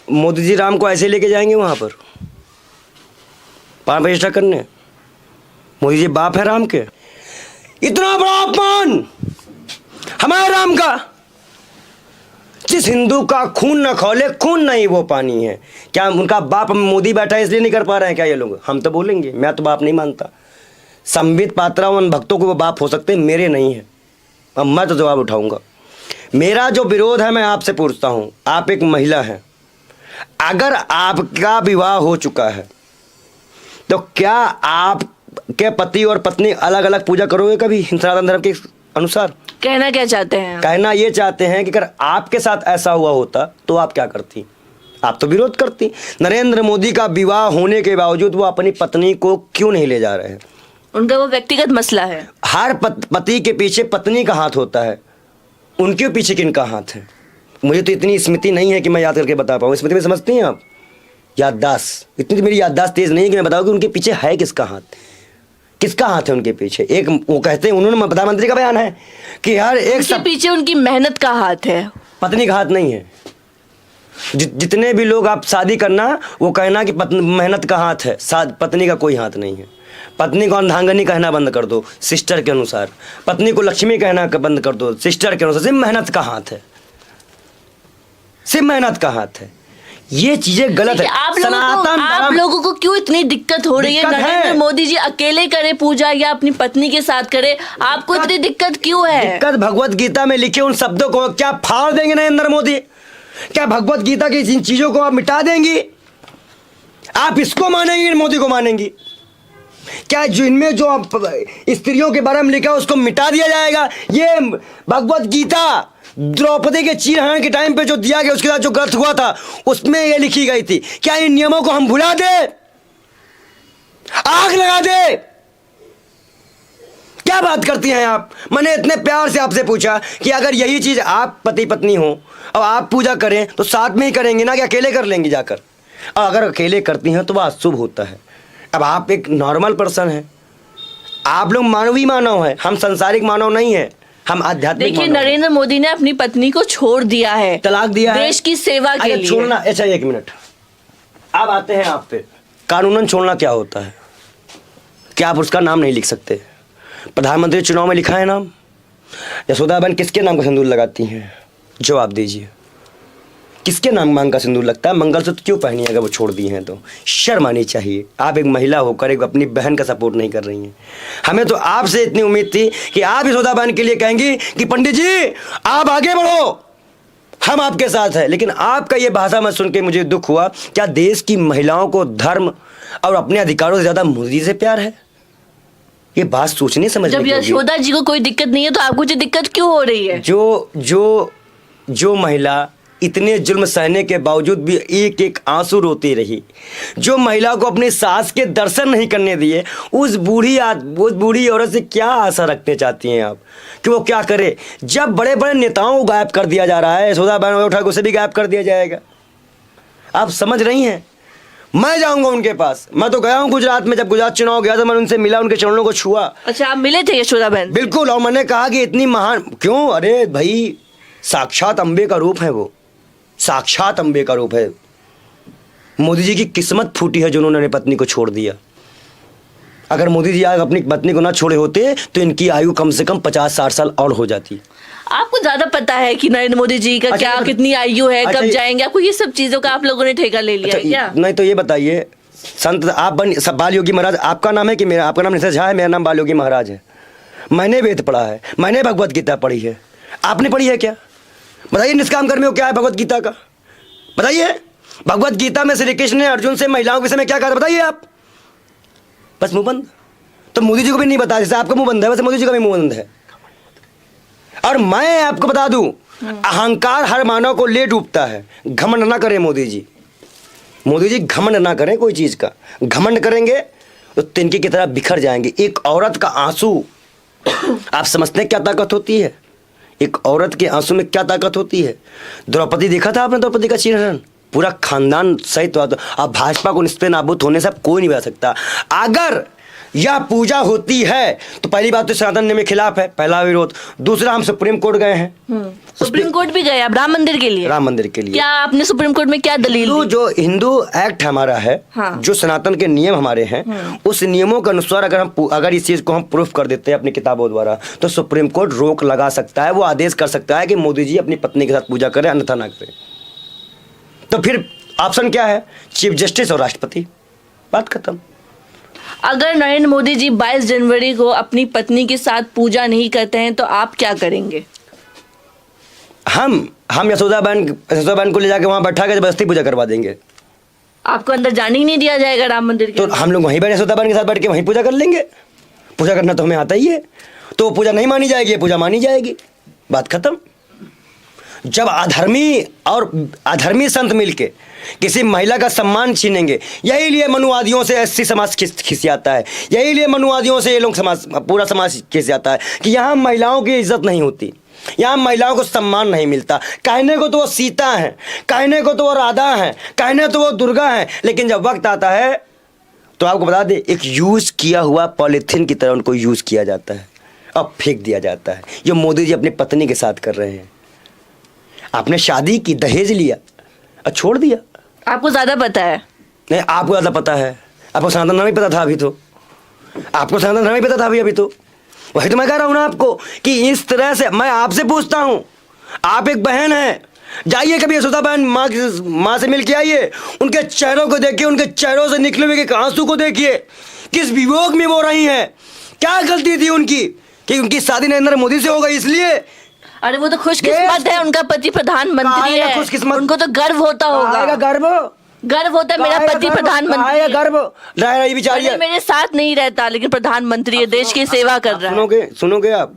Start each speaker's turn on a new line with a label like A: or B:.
A: मोदी जी राम को ऐसे लेके जाएंगे वहाँ पर प्राण प्रतिष्ठा करने? मोदी जी बाप है राम के? इतना बड़ा अपमान हमारे राम का। जिस हिंदू का खून न खौले खून नहीं वो पानी है। क्या उनका बाप मोदी बैठा है इसलिए नहीं कर पा रहे हैं क्या ये लोग? हम तो बोलेंगे, मैं तो बाप नहीं मानता। संबित पात्रा उन भक्तों को वो बाप हो सकते हैं, मेरे नहीं है। अब मैं तो जवाब उठाऊंगा। मेरा जो विरोध है, मैं आपसे पूछता हूं, आप एक महिला हैं, अगर आपका विवाह हो चुका है तो क्या आपके पति और पत्नी अलग अलग पूजा करोगे कभी सनातन धर्म के अनुसार?
B: कहना क्या चाहते हैं?
A: कहना ये चाहते हैं कि अगर आपके साथ ऐसा हुआ होता तो आप क्या करती? आप तो विरोध करती। नरेंद्र मोदी का विवाह होने के बावजूद वो अपनी पत्नी को क्यों नहीं ले जा रहे हैं?
B: उनका वो व्यक्तिगत मसला है।
A: हर पति के पीछे पत्नी का हाथ होता है, उनके पीछे किनका हाथ है? मुझे तो इतनी स्मृति नहीं है कि मैं याद करके बता पाऊँ। स्मृति में समझती हैं आप? याददाश्त, इतनी तो मेरी याददाश्त तेज नहीं है कि मैं बताऊँ कि उनके पीछे है किसका हाथ। किसका हाथ है उनके पीछे? एक वो कहते हैं, उन्होंने प्रधानमंत्री का बयान है कि हर एक
B: उनके पीछे उनकी मेहनत का हाथ है,
A: पत्नी का हाथ नहीं है। जितने भी लोग आप शादी करना वो कहना कि मेहनत का हाथ है, पत्नी का कोई हाथ नहीं है। पत्नी को अर्धांगिनी कहना बंद कर दो सिस्टर के अनुसार, पत्नी को लक्ष्मी कहना बंद कर दो सिस्टर के अनुसार। सिर्फ मेहनत का हाथ है, सिर्फ मेहनत का हाथ है। ये चीजें गलत है।
B: आप लोगों को क्यों इतनी दिक्कत हो रही है? नरेंद्र मोदी जी अकेले करे पूजा या अपनी पत्नी के साथ करे, आपको इतनी दिक्कत क्यों है?
A: दिक्कत भगवत गीता में लिखे उन शब्दों को क्या फाड़ देंगे नरेंद्र मोदी? क्या भगवत गीता की इन चीजों को आप मिटा देंगी? आप इसको मानेंगे, मोदी को मानेंगी? क्या जो इनमें जो स्त्रियों के बारे में लिखा है उसको मिटा दिया जाएगा? ये भगवत गीता द्रौपदी के चीरहरण के टाइम पे जो दिया गया, उसके साथ जो ग्रंथ हुआ था उसमें ये लिखी गई थी। क्या इन नियमों को हम भुला दे? आग लगा दे? क्या बात करती हैं आप? मैंने इतने प्यार से आपसे पूछा कि अगर यही चीज आप पति पत्नी हो और आप पूजा करें तो साथ में ही करेंगे ना, कि अकेले कर लेंगी जाकर? और अगर अकेले करती हैं तो वह अशुभ होता है। अब आप एक नॉर्मल पर्सन हैं, आप लोग मानवीय मानव हैं, हम संसारिक मानव नहीं है, हम आध्यात्मिक।
B: देखिए नरेंद्र मोदी ने अपनी पत्नी को छोड़ दिया है,
A: तलाक दिया है
B: देश की सेवा के लिए।
A: छोड़ना, अच्छा एक मिनट, अब आते हैं आप पे। कानूनन छोड़ना क्या होता है? क्या आप उसका नाम नहीं लिख सकते? प्रधानमंत्री चुनाव में लिखा है नाम? यशोदाबेन किसके नाम का सिंदूर लगाती हैं? जवाब दीजिए, किसके नाम मांग का सिंदूर लगता है? मंगलसूत्र क्यों पहनी है अगर वो छोड़ दी हैं तो? शर्म आनी चाहिए। आप एक महिला होकर एक अपनी बहन का सपोर्ट नहीं कर रही हैं। हमें तो आपसे इतनी उम्मीद थी कि आप यशोदाबेन के लिए कहेंगी कि पंडित जी आप आगे बढ़ो, हम आपके साथ हैं। लेकिन आपका ये भाषा में सुन के मुझे दुख हुआ। क्या देश की महिलाओं को धर्म और अपने अधिकारों से ज्यादा मोदी से प्यार है? ये बात सोचने समझने
B: जब यशोदा जी को कोई दिक्कत नहीं है तो आपको जो दिक्कत क्यों हो रही है?
A: जो महिला इतने जुल्म सहने के बावजूद भी एक एक आंसू रोती रही, जो महिला को अपनी सास के दर्शन नहीं करने दिए, उस बूढ़ी औरत से क्या आशा रखने चाहती हैं आप कि वो क्या करे? जब बड़े बड़े नेताओं को गायब कर दिया जा रहा है, यशोदाबेन उठा के उसे भी गायब कर दिया जाएगा। आप समझ रही हैं? मैं जाऊंगा उनके पास। मैं तो गया हूं गुजरात में, जब गुजरात चुनाव गया तो मैंने उनसे मिला, उनके चरणों को छुआ।
B: अच्छा, आप मिले थे यशोदाबेन?
A: बिल्कुल, और मैंने कहा कि इतनी महान क्यों? अरे भाई, साक्षात अंबे का रूप है वो, साक्षात अंबे का रूप है। मोदी जी की किस्मत फूटी है जो उन्होंने पत्नी को छोड़ दिया। अगर मोदी जी आज अपनी पत्नी को ना छोड़े होते तो इनकी आयु कम से कम 50-60 साल और हो जाती।
B: आपको ज्यादा पता है कि नरेंद्र मोदी जी का क्या कितनी आयु है, कब जाएंगे? आपको ये सब चीजों का आप लोगों ने ठेका ले लिया है क्या?
A: नहीं तो ये बताइए, संत आप बाल योगी महाराज, आपका नाम है कि मेरा? आपका नाम निशा झा है, मेरा नाम बाल योगी महाराज है। मैंने वेद पढ़ा है, मैंने भगवत गीता पढ़ी है, आपने पढ़ी है क्या? बताइए निष्काम कर्म क्या है भगवत गीता का? बताइए। भगवत गीता में श्री कृष्ण ने अर्जुन से महिलाओं के विषय में क्या कहा था? बताइए आप। बस मुंह बंद। तो मोदी जी को भी नहीं बताया, जैसे आपका मुंह बंद है वैसे मोदी जी का भी मुंह बंद है। और मैं आपको बता दूं, अहंकार हर मानव को ले डूबता है। घमंड ना करें मोदी जी, मोदी जी घमंड ना करें कोई चीज का। घमंड करेंगे तो तिनके की तरह बिखर जाएंगे। एक औरत का आंसू, आप समझते हैं क्या ताकत होती है? एक औरत के आंसू में क्या ताकत होती है? द्रौपदी देखा था आपने? द्रौपदी का चीरहरण पूरा खानदान सहित हुआ। तो अब भाजपा को निस्ते नाबूद होने से कोई नहीं बता सकता। अगर या पूजा होती है तो पहली बात तो सनातन नियम के खिलाफ है, पहला विरोध। दूसरा, हम सुप्रीम कोर्ट गए हैं,
B: सुप्रीम कोर्ट भी गए आप राम मंदिर के लिए?
A: राम मंदिर के लिए।
B: क्या आपने सुप्रीम कोर्ट में क्या दलील दी?
A: जो हिंदू एक्ट हमारा है,
B: हाँ।
A: जो सनातन के नियम हमारे हैं, उस नियमों के अनुसार अगर इस चीज को हम प्रूफ कर देते हैं अपनी किताबों द्वारा, तो सुप्रीम कोर्ट रोक लगा सकता है, वो आदेश कर सकता है कि मोदी जी अपनी पत्नी के साथ पूजा करें, अन्यथा ना करें। तो फिर ऑप्शन क्या है? चीफ जस्टिस और राष्ट्रपति, बात खत्म।
B: अगर नरेंद्र मोदी जी 22 जनवरी को अपनी पत्नी के साथ पूजा नहीं करते हैं तो आप क्या करेंगे?
A: हम यशोदा बहन को ले जाके वहां बैठा के जबरदस्ती पूजा करवा देंगे।
B: आपको अंदर जाने ही नहीं दिया जाएगा राम मंदिर के?
A: तो हम लोग वहीं बैठे यशोदा बहन के साथ बैठ के वहीं पूजा कर लेंगे। पूजा करना तो हमें आता ही है, तो पूजा नहीं मानी जाएगी, पूजा मानी जाएगी, बात खत्म। जब अधर्मी संत मिलके किसी महिला का सम्मान छीनेंगे, यही लिए मनुवादियों से एससी समाज खिसियाता है, यही लिए मनुवादियों से ये लोग पूरा समाज खिसियाता है कि यहाँ महिलाओं की इज्जत नहीं होती, यहाँ महिलाओं को सम्मान नहीं मिलता। कहने को तो वो सीता है, कहने को तो वो राधा है, कहने तो वो दुर्गा है, लेकिन जब वक्त आता है तो आपको बता दें, एक यूज किया हुआ पॉलीथीन की तरह उनको यूज किया जाता है, अब फेंक दिया जाता है। ये मोदी जी अपनी पत्नी के साथ कर रहे हैं। आपने शादी की, दहेज लिया और छोड़ दिया।
B: आपको ज्यादा पता है?
A: नहीं, आपको ज़्यादा पता है। आपको सनातन धर्म ही पता था अभी तो, आपको सनातन धर्म ही पता था अभी तो। वही तो मैं कह रहा हूँ ना आपको कि इस तरह से मैं आपसे पूछता हूँ, आप एक बहन हैं, जाइए कभी यशोदा बहन माँ से मिल के आइए, उनके चेहरों को देखिए, उनके चेहरों से निकले हुए आंसू को देखिए, किस वियोग में वो रही हैं। क्या गलती थी उनकी कि उनकी शादी नरेंद्र मोदी से हो गई? इसलिए
B: अरे वो तो खुशकिस्मत है, उनका पति प्रधानमंत्री है,
A: खुशकिस्मत?
B: उनको तो गर्व होता होगा। गर्व होता है, मेरा पति प्रधानमंत्री है।
A: गर्व रह रही बेचारी,
B: मेरे साथ नहीं रहता लेकिन प्रधानमंत्री है, देश की सेवा कर रहा है।
A: सुनोगे आप?